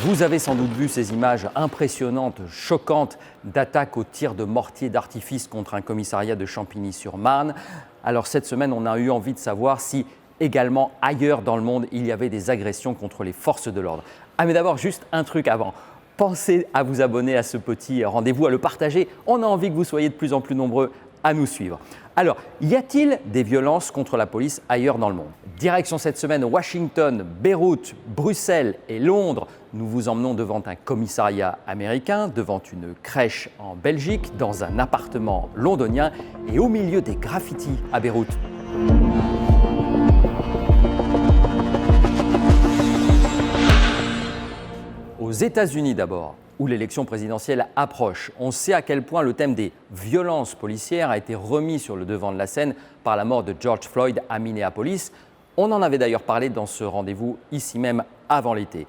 Vous avez sans doute vu ces images impressionnantes, choquantes, d'attaques au tir de mortier d'artifice contre un commissariat de Champigny-sur-Marne. Alors cette semaine, on a eu envie de savoir si également ailleurs dans le monde, il y avait des agressions contre les forces de l'ordre. Ah mais d'abord, juste un truc avant. Pensez à vous abonner à ce petit rendez-vous, à le partager. On a envie que vous soyez de plus en plus nombreux à nous suivre. Alors, y a-t-il des violences contre la police ailleurs dans le monde? Direction cette semaine Washington, Beyrouth, Bruxelles et Londres. Nous vous emmenons devant un commissariat américain, devant une crèche en Belgique, dans un appartement londonien et au milieu des graffitis à Beyrouth. Aux États-Unis d'abord, où l'élection présidentielle approche, on sait à quel point le thème des violences policières a été remis sur le devant de la scène par la mort de George Floyd à Minneapolis. On en avait d'ailleurs parlé dans ce rendez-vous ici même avant l'été.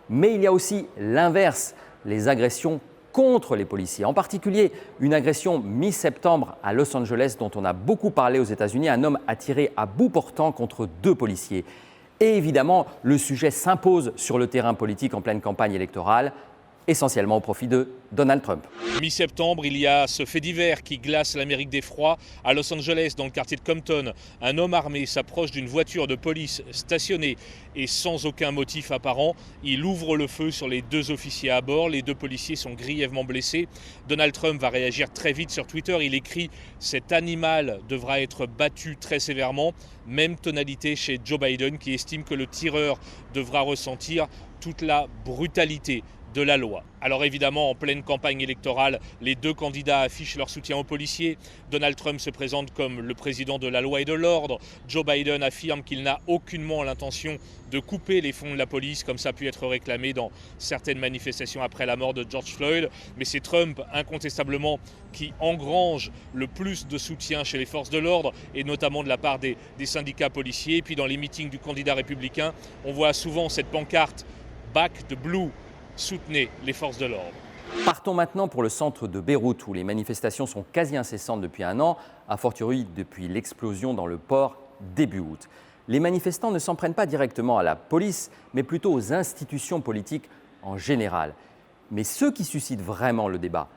Mais il y a aussi l'inverse, les agressions contre les policiers. En particulier, une agression mi-septembre à Los Angeles dont on a beaucoup parlé aux États-Unis. Un homme a tiré à bout portant contre 2 policiers. Et évidemment, le sujet s'impose sur le terrain politique en pleine campagne électorale, essentiellement au profit de Donald Trump. Mi-septembre, il y a ce fait divers qui glace l'Amérique des froids. À Los Angeles, dans le quartier de Compton, un homme armé s'approche d'une voiture de police stationnée et sans aucun motif apparent. Il ouvre le feu sur les 2 officiers à bord. Les 2 policiers sont grièvement blessés. Donald Trump va réagir très vite sur Twitter. Il écrit « Cet animal devra être battu très sévèrement ». Même tonalité chez Joe Biden qui estime que le tireur devra ressentir toute la brutalité de la loi. Alors évidemment, en pleine campagne électorale, les 2 candidats affichent leur soutien aux policiers. Donald Trump se présente comme le président de la loi et de l'ordre. Joe Biden affirme qu'il n'a aucunement l'intention de couper les fonds de la police, comme ça a pu être réclamé dans certaines manifestations après la mort de George Floyd. Mais c'est Trump, incontestablement, qui engrange le plus de soutien chez les forces de l'ordre, et notamment de la part des syndicats policiers. Et puis dans les meetings du candidat républicain, on voit souvent cette pancarte « Back the Blue ». Soutenez les forces de l'ordre. Partons maintenant pour le centre de Beyrouth, où les manifestations sont quasi incessantes depuis un an, a fortiori depuis l'explosion dans le port début août. Les manifestants ne s'en prennent pas directement à la police, mais plutôt aux institutions politiques en général. Mais ceux qui suscitent vraiment le débat,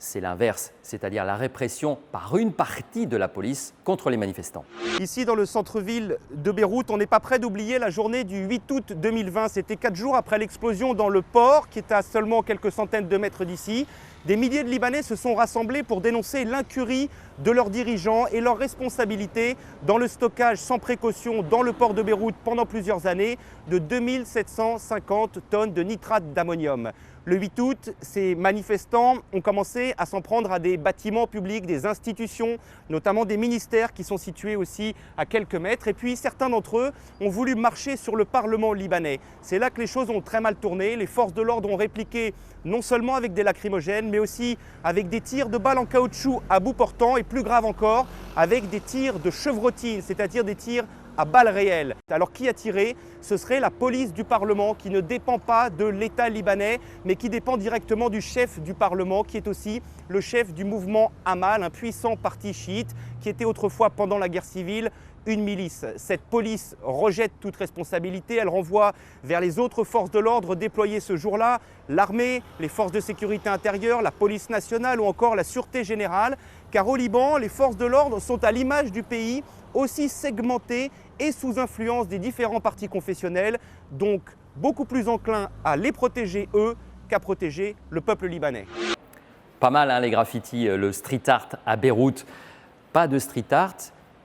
c'est l'inverse, c'est-à-dire la répression par une partie de la police contre les manifestants. Ici, dans le centre-ville de Beyrouth, on n'est pas prêt d'oublier la journée du 8 août 2020. C'était 4 jours après l'explosion dans le port, qui est à seulement quelques centaines de mètres d'ici. Des milliers de Libanais se sont rassemblés pour dénoncer l'incurie de leurs dirigeants et leur responsabilité dans le stockage sans précaution dans le port de Beyrouth pendant plusieurs années de 2750 tonnes de nitrate d'ammonium. Le 8 août, ces manifestants ont commencé à s'en prendre à des bâtiments publics, des institutions, notamment des ministères qui sont situés aussi à quelques mètres. Et puis certains d'entre eux ont voulu marcher sur le Parlement libanais. C'est là que les choses ont très mal tourné. Les forces de l'ordre ont répliqué non seulement avec des lacrymogènes, mais aussi avec des tirs de balles en caoutchouc à bout portant et plus grave encore, avec des tirs de chevrotine, c'est-à-dire des tirs à balles réelles. Alors qui a tiré? Ce serait la police du Parlement qui ne dépend pas de l'État libanais, mais qui dépend directement du chef du Parlement, qui est aussi le chef du mouvement Amal, un puissant parti chiite qui était autrefois, pendant la guerre civile, une milice. Cette police rejette toute responsabilité, elle renvoie vers les autres forces de l'ordre déployées ce jour-là, l'armée, les forces de sécurité intérieure, la police nationale ou encore la sûreté générale, car au Liban, les forces de l'ordre sont à l'image du pays, aussi segmentées et sous influence des différents partis confessionnels, donc beaucoup plus enclins à les protéger eux qu'à protéger le peuple libanais. Pas mal hein, les graffitis, le street art à Beyrouth. Pas de street art,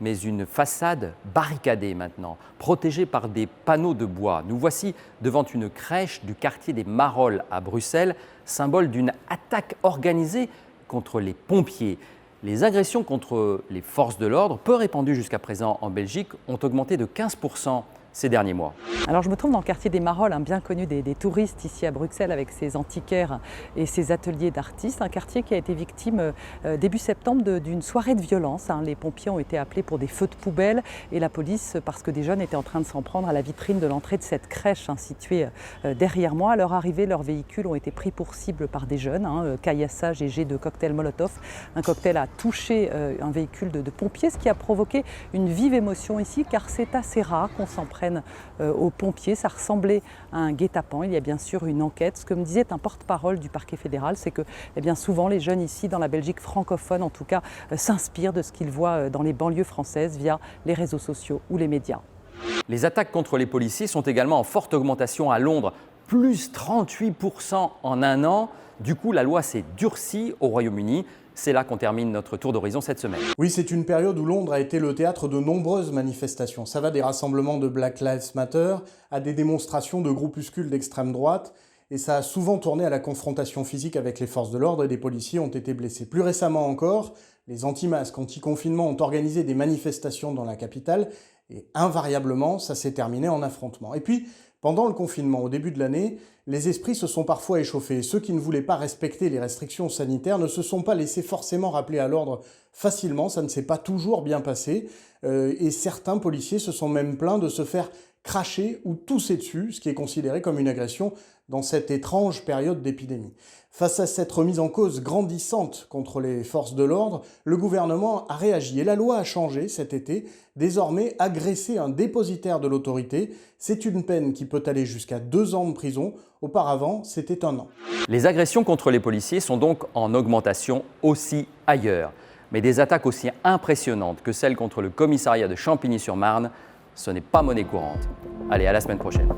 mais une façade barricadée maintenant, protégée par des panneaux de bois. Nous voici devant une crèche du quartier des Marolles à Bruxelles, symbole d'une attaque organisée contre les pompiers. Les agressions contre les forces de l'ordre, peu répandues jusqu'à présent en Belgique, ont augmenté de 15% ces derniers mois. Alors je me trouve dans le quartier des Marolles, bien connu des touristes ici à Bruxelles avec ses antiquaires et ses ateliers d'artistes. Un quartier qui a été victime début septembre d'une soirée de violence. Les pompiers ont été appelés pour des feux de poubelle et la police parce que des jeunes étaient en train de s'en prendre à la vitrine de l'entrée de cette crèche située derrière moi. À leur arrivée, leurs véhicules ont été pris pour cible par des jeunes, caillassage et jet de cocktail Molotov. Un cocktail a touché un véhicule de pompiers, ce qui a provoqué une vive émotion ici car c'est assez rare qu'on s'en prenne prennent aux pompiers. Ça ressemblait à un guet-apens. Il y a bien sûr une enquête. Ce que me disait un porte-parole du parquet fédéral, c'est que bien souvent les jeunes ici dans la Belgique francophone, en tout cas, s'inspirent de ce qu'ils voient dans les banlieues françaises via les réseaux sociaux ou les médias. Les attaques contre les policiers sont également en forte augmentation à Londres, plus 38% en un an. Du coup, la loi s'est durcie au Royaume-Uni. C'est là qu'on termine notre tour d'horizon cette semaine. Oui, c'est une période où Londres a été le théâtre de nombreuses manifestations. Ça va des rassemblements de Black Lives Matter à des démonstrations de groupuscules d'extrême droite. Et ça a souvent tourné à la confrontation physique avec les forces de l'ordre et des policiers ont été blessés. Plus récemment encore, les anti-masques, anti-confinement ont organisé des manifestations dans la capitale et invariablement, ça s'est terminé en affrontement. Et puis, pendant le confinement, au début de l'année, les esprits se sont parfois échauffés. Ceux qui ne voulaient pas respecter les restrictions sanitaires ne se sont pas laissés forcément rappeler à l'ordre facilement. Ça ne s'est pas toujours bien passé. Et certains policiers se sont même plaints de se faire cracher ou tousser dessus, ce qui est considéré comme une agression dans cette étrange période d'épidémie. Face à cette remise en cause grandissante contre les forces de l'ordre, le gouvernement a réagi et la loi a changé cet été. Désormais, agresser un dépositaire de l'autorité, c'est une peine qui peut aller jusqu'à 2 ans de prison. Auparavant, c'était 1 an. Les agressions contre les policiers sont donc en augmentation aussi ailleurs. Mais des attaques aussi impressionnantes que celles contre le commissariat de Champigny-sur-Marne, ce n'est pas monnaie courante. Allez, à la semaine prochaine.